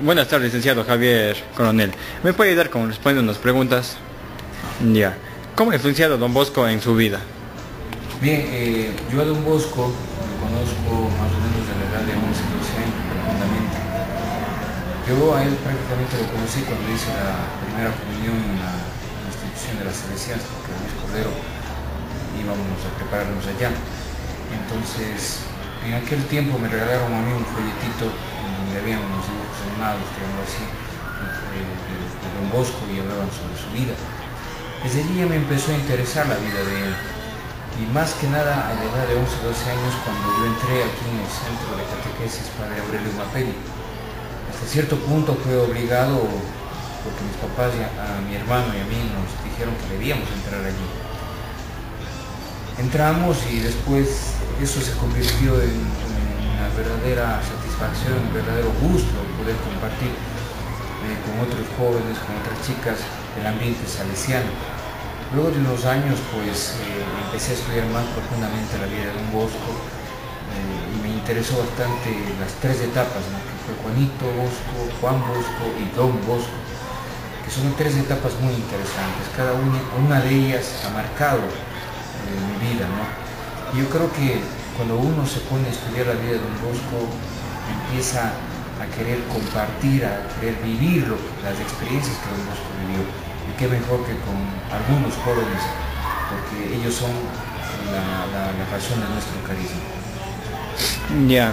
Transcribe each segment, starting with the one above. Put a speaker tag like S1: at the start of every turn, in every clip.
S1: Buenas tardes, licenciado Javier Coronel. ¿Me puede ayudar con respondiendo unas preguntas? Ya. ¿Cómo ha influenciado Don Bosco en su vida?
S2: Bien, yo a Don Bosco lo conozco más o menos de la edad de 11, 12 años profundamente. Yo a él prácticamente lo conocí cuando hice la primera comunión en la institución de las Salesianas, porque Luis Cordero íbamos a prepararnos allá. Entonces, en aquel tiempo me regalaron a mí un folletito en donde había unos dibujos animados, digamos así, de Don Bosco, y hablaban sobre su vida. Desde allí ya me empezó a interesar la vida de él. Y más que nada a la edad de 11 o 12 años, cuando yo entré aquí en el centro de catequesis Padre Aurelio Mapelli. Hasta cierto punto fue obligado, porque mis papás, a mi hermano y a mí nos dijeron que debíamos entrar allí. Entramos y después eso se convirtió en una verdadera satisfacción, un verdadero gusto poder compartir con otros jóvenes, con otras chicas, el ambiente salesiano. Luego de unos años, pues empecé a estudiar más profundamente la vida de Don Bosco y me interesó bastante las tres etapas, ¿no? Que fue Juanito Bosco, Juan Bosco y Don Bosco, que son tres etapas muy interesantes. Cada una de ellas ha marcado mi vida, ¿no? Y yo creo que cuando uno se pone a estudiar la vida de Don Bosco, empieza a querer compartir, a querer vivir las experiencias que Don Bosco vivió. Y qué mejor que con algunos jóvenes, porque ellos son la razón de nuestro carisma.
S1: Ya.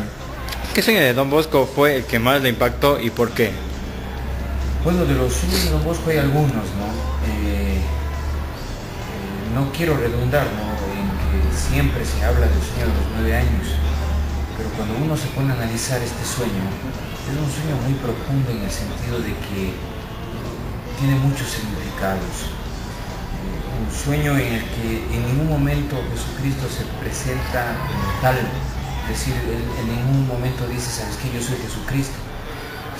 S1: ¿Qué sueño de Don Bosco fue el que más le impactó y por qué?
S2: Bueno, de los sueños de Don Bosco hay algunos, ¿no? No quiero redundar, ¿no?, en que siempre se habla del sueño de los 9 años, pero cuando uno se pone a analizar este sueño, es un sueño muy profundo en el sentido de que tiene muchos significados. Un sueño en el que en ningún momento Jesucristo se presenta como tal, es decir, él en ningún momento dice, ¿sabes qué? Yo soy Jesucristo.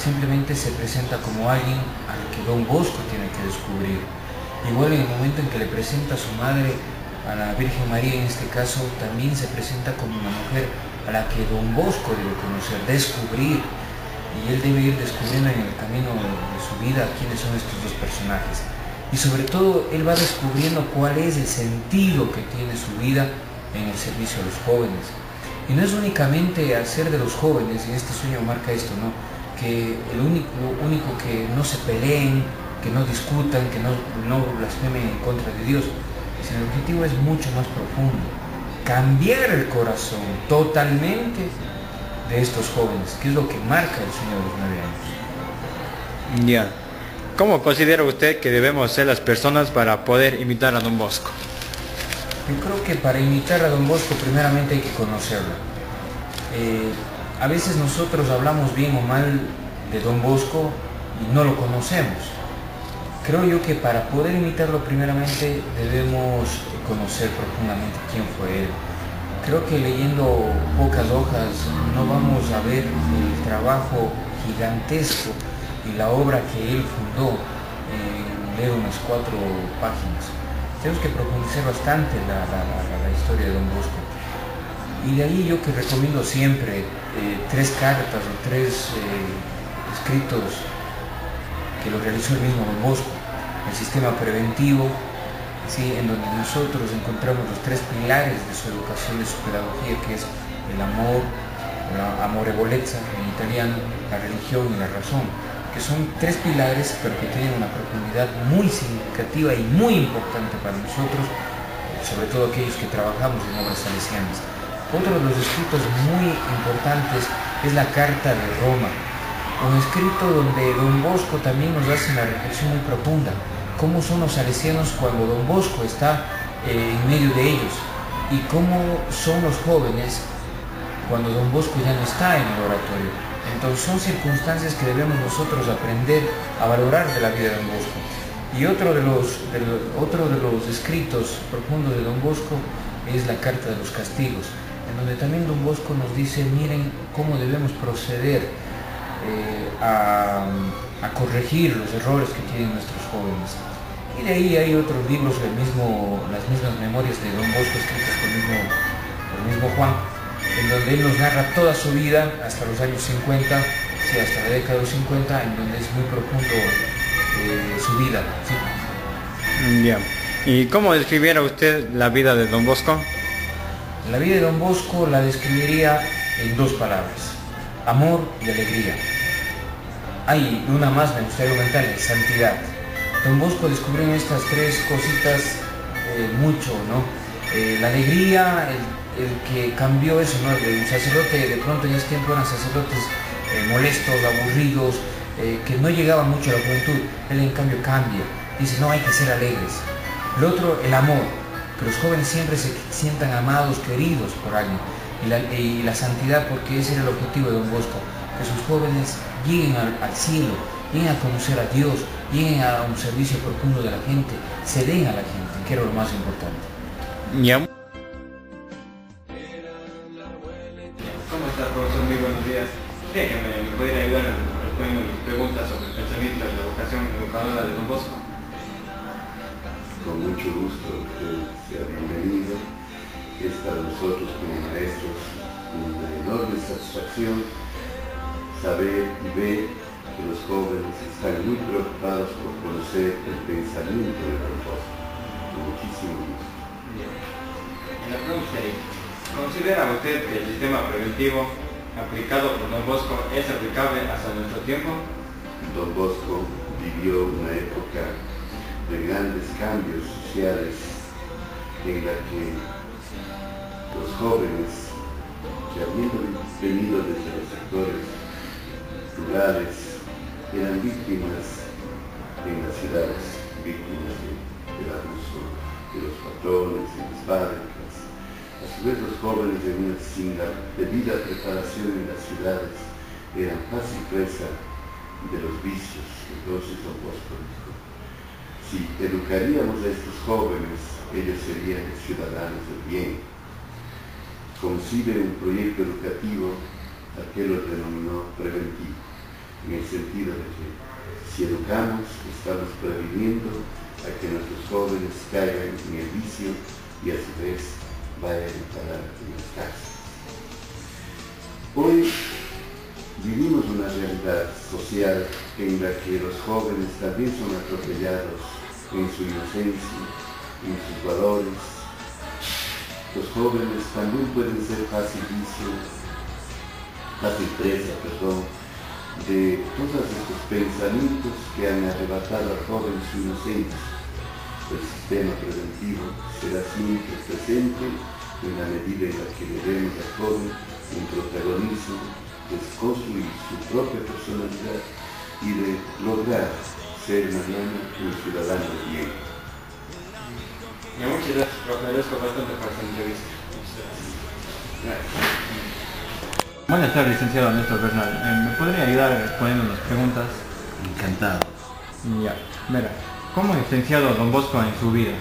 S2: Simplemente se presenta como alguien al que Don Bosco tiene que descubrir. Igual en el momento en que le presenta a su madre, a la Virgen María en este caso, también se presenta como una mujer a la que Don Bosco debe conocer, descubrir. Y él debe ir descubriendo en el camino de su vida quiénes son estos dos personajes. Y sobre todo, él va descubriendo cuál es el sentido que tiene su vida en el servicio a los jóvenes. Y no es únicamente hacer de los jóvenes, y este sueño marca esto, ¿no?, que lo único que no se peleen, que no discutan, que no blasfemen en contra de Dios, sino el objetivo es mucho más profundo. Cambiar el corazón totalmente de estos jóvenes, que es lo que marca el sueño de los 9 años.
S1: Ya. ¿Cómo considera usted que debemos ser las personas para poder imitar a Don Bosco?
S2: Yo creo que para imitar a Don Bosco primeramente hay que conocerlo. A veces nosotros hablamos bien o mal de Don Bosco y no lo conocemos. Creo yo que para poder imitarlo primeramente debemos conocer profundamente quién fue él. Creo que leyendo pocas hojas no vamos a ver el trabajo gigantesco y la obra que él fundó en leer unas 4 páginas. Tenemos que profundizar bastante la historia de Don Bosco. Y de ahí yo que recomiendo siempre 3 cartas o 3 escritos que lo realizó el mismo Don Bosco. El sistema preventivo, ¿sí?, en donde nosotros encontramos los 3 pilares de su educación, de su pedagogía, que es el amor, la amorevolezza en italiano, la religión y la razón, que son 3 pilares pero que tienen una profundidad muy significativa y muy importante para nosotros, sobre todo aquellos que trabajamos en obras salesianas. Otro de los escritos muy importantes es la Carta de Roma, un escrito donde Don Bosco también nos hace una reflexión muy profunda. ¿Cómo son los salesianos cuando Don Bosco está en medio de ellos? Y cómo son los jóvenes cuando Don Bosco ya no está en el oratorio. Entonces son circunstancias que debemos nosotros aprender a valorar de la vida de Don Bosco. Y otro de los escritos profundos de Don Bosco es la Carta de los Castigos, en donde también Don Bosco nos dice, miren cómo debemos proceder a corregir los errores que tienen nuestros jóvenes. Y de ahí hay otros libros, las mismas memorias de Don Bosco escritas por el mismo Juan, en donde él nos narra toda su vida hasta los años 50 sí, hasta la década de los 50, en donde es muy profundo su vida. Sí.
S1: Ya. ¿Y cómo describiera usted la vida de Don Bosco?
S2: La vida de Don Bosco la describiría en dos palabras: amor y alegría. Hay una más, me gustaría comentarle: santidad. Don Bosco descubrió en estas tres cositas mucho, ¿no? La alegría, el que cambió eso, ¿no? Un sacerdote, de pronto en ese tiempo eran sacerdotes molestos, aburridos, que no llegaban mucho a la juventud. Él en cambio cambia, dice: no, hay que ser alegres. Lo otro, el amor, que los jóvenes siempre se sientan amados, queridos por alguien. Y la santidad, porque ese era el objetivo de Don Bosco, que sus jóvenes lleguen al cielo, lleguen a conocer a Dios, lleguen a un servicio profundo de la gente, se den a la gente, que era lo más importante.
S1: Ya. ¿Cómo está, profesor? Muy buenos días. ¿Cree que me pudiera ayudar respondiendo mis preguntas sobre el pensamiento y la vocación educadora de Don Bosco?
S3: Con mucho gusto, sea bienvenido. Es para nosotros como maestros una enorme satisfacción saber y ver que los jóvenes están muy preocupados por conocer el pensamiento de Don Bosco. Con muchísimo gusto.
S1: La pregunta sería: ¿considera usted que el sistema preventivo aplicado por Don Bosco es aplicable hasta nuestro tiempo?
S3: Don Bosco vivió una época de grandes cambios sociales en la que los jóvenes que habiendo venido desde los sectores rurales eran víctimas en las ciudades, víctimas del abuso de los patrones y las fábricas. A su vez, los jóvenes sin la debida preparación en las ciudades eran fácil presa de los vicios. Entonces Don Bosco dijo: si educaríamos a estos jóvenes, ellos serían ciudadanos del bien. Concibe un proyecto educativo al que lo denominó preventivo, en el sentido de que si educamos, estamos previniendo a que nuestros jóvenes caigan en el vicio y a su vez vayan a parar en las cárceles. Hoy vivimos una realidad social en la que los jóvenes también son atropellados en su inocencia, en sus valores. Los jóvenes también pueden ser fácil presa, de todos estos pensamientos que han arrebatado al joven su inocencia. El sistema preventivo será siempre presente en la medida en la que le demos al joven un protagonismo de construir su propia personalidad y de lograr ser mañana un ciudadano de bien.
S1: Muchas gracias, profe. Agradezco bastante por esta entrevista. Gracias. Buenas tardes, licenciado Néstor Bernal. ¿Me podría ayudar respondiendo unas preguntas?
S4: Encantado.
S1: Ya, mira, ¿cómo ha influenciado Don Bosco en su vida?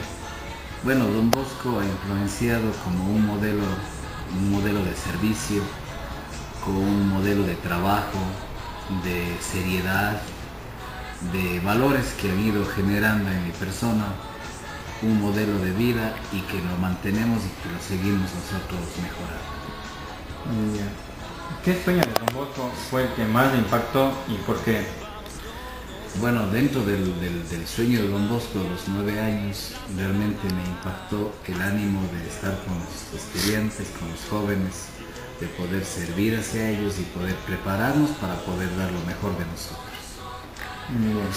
S4: Bueno, Don Bosco ha influenciado como un modelo de servicio, con un modelo de trabajo, de seriedad, de valores que han ido generando en mi persona, un modelo de vida y que lo mantenemos y que lo seguimos nosotros mejorando.
S1: Ya. ¿Qué sueño de Don Bosco fue el que más le impactó y por qué?
S4: Bueno, dentro del sueño de Don Bosco, a los 9 años, realmente me impactó el ánimo de estar con los estudiantes, con los jóvenes, de poder servir hacia ellos y poder prepararnos para poder dar lo mejor de nosotros.
S1: Muy bien.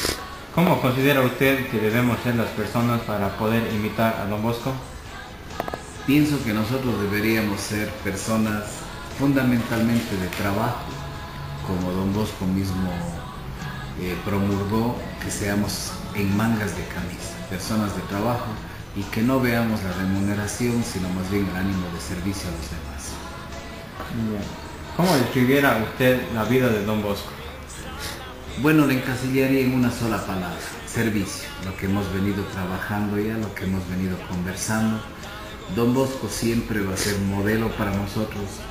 S1: ¿Cómo considera usted que debemos ser las personas para poder imitar a Don Bosco?
S4: Pienso que nosotros deberíamos ser personas fundamentalmente de trabajo, como Don Bosco mismo promulgó, que seamos en mangas de camisa, personas de trabajo, y que no veamos la remuneración, sino más bien el ánimo de servicio a los demás.
S1: Bien. ¿Cómo describiera usted la vida de Don Bosco?
S4: Bueno, le encasillaría en una sola palabra: servicio. Lo que hemos venido trabajando ya, lo que hemos venido conversando. Don Bosco siempre va a ser modelo para nosotros